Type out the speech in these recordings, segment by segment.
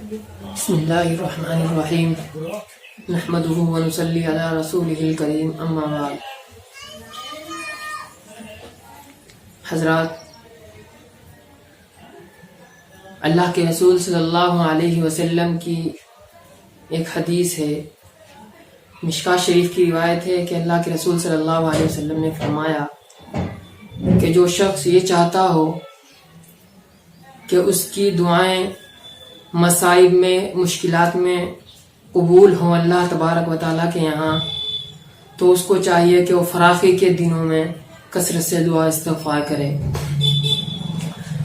بسم اللہ الرحمن الرحیم نحمده ونصلی علی رسولہ الکریم اما بعد. حضرات، اللہ کے رسول صلی اللہ علیہ وسلم کی ایک حدیث ہے، مشکاۃ شریف کی روایت ہے کہ اللہ کے رسول صلی اللہ علیہ وسلم نے فرمایا کہ جو شخص یہ چاہتا ہو کہ اس کی دعائیں مصائب میں، مشکلات میں قبول ہوں اللہ تبارک و تعالیٰ کے یہاں، تو اس کو چاہیے کہ وہ فراخی کے دنوں میں کثرت سے دعا استغفار کرے.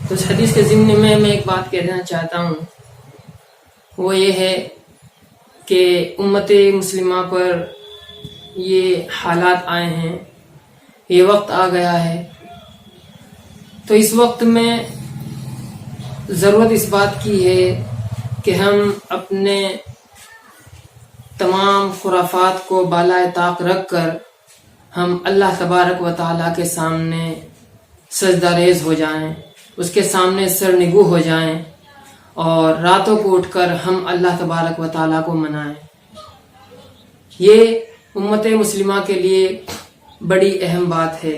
تو اس حدیث کے ضمن میں ایک بات کہہ دینا چاہتا ہوں، وہ یہ ہے کہ امت مسلمہ پر یہ حالات آئے ہیں، یہ وقت آ گیا ہے، تو اس وقت میں ضرورت اس بات کی ہے کہ ہم اپنے تمام خرافات کو بالائے طاق رکھ کر ہم اللہ تبارک و تعالیٰ کے سامنے سجدہ ریز ہو جائیں، اس کے سامنے سر نگو ہو جائیں، اور راتوں کو اٹھ کر ہم اللہ تبارک و تعالیٰ کو منائیں. یہ امت مسلمہ کے لیے بڑی اہم بات ہے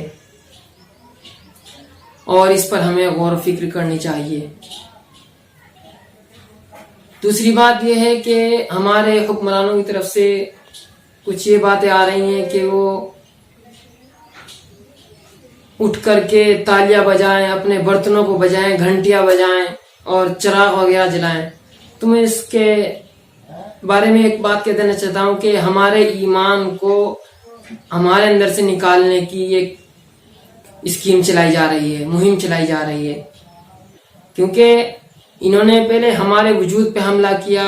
اور اس پر ہمیں غور و فکر کرنی چاہیے. دوسری بات یہ ہے کہ ہمارے حکمرانوں کی طرف سے کچھ یہ باتیں آ رہی ہیں کہ وہ اٹھ کر کے تالیاں بجائیں، اپنے برتنوں کو بجائیں، گھنٹیاں بجائیں اور چراغ وغیرہ جلائیں. تو میں اس کے بارے میں ایک بات کہہ دینا چاہتا ہوں کہ ہمارے ایمان کو ہمارے اندر سے نکالنے کی ایک اسکیم چلائی جا رہی ہے، مہم چلائی جا رہی ہے، کیونکہ انہوں نے پہلے ہمارے وجود پہ حملہ کیا،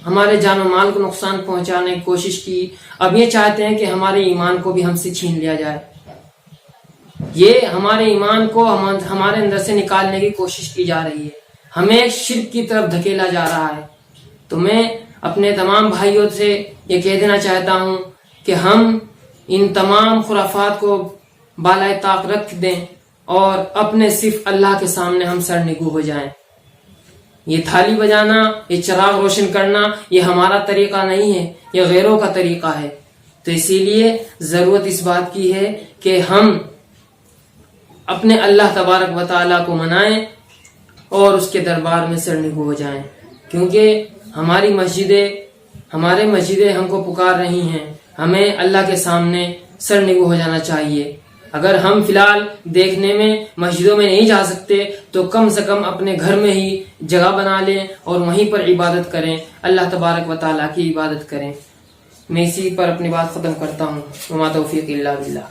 ہمارے جان و مال کو نقصان پہنچانے کی کوشش کی، اب یہ چاہتے ہیں کہ ہمارے ایمان کو بھی ہم سے چھین لیا جائے. یہ ہمارے ایمان کو ہمارے اندر سے نکالنے کی کوشش کی جا رہی ہے، ہمیں شرک کی طرف دھکیلا جا رہا ہے. تو میں اپنے تمام بھائیوں سے یہ کہہ دینا چاہتا ہوں کہ ہم ان تمام خرافات کو بالائے طاق رکھ دیں اور اپنے صرف اللہ کے سامنے ہم سر نگو ہو جائیں. یہ تھالی بجانا، یہ چراغ روشن کرنا، یہ ہمارا طریقہ نہیں ہے، یہ غیروں کا طریقہ ہے. تو اسی لیے ضرورت اس بات کی ہے کہ ہم اپنے اللہ تبارک و تعالیٰ کو منائیں اور اس کے دربار میں سر نگو ہو جائیں، کیونکہ ہمارے مسجدیں ہم کو پکار رہی ہیں. ہمیں اللہ کے سامنے سر نگو ہو جانا چاہیے. اگر ہم فی الحال دیکھنے میں مسجدوں میں نہیں جا سکتے تو کم سے کم اپنے گھر میں ہی جگہ بنا لیں اور وہیں پر عبادت کریں، اللہ تبارک و تعالیٰ کی عبادت کریں. میں اسی پر اپنی بات ختم کرتا ہوں. وما توفیق الا باللہ.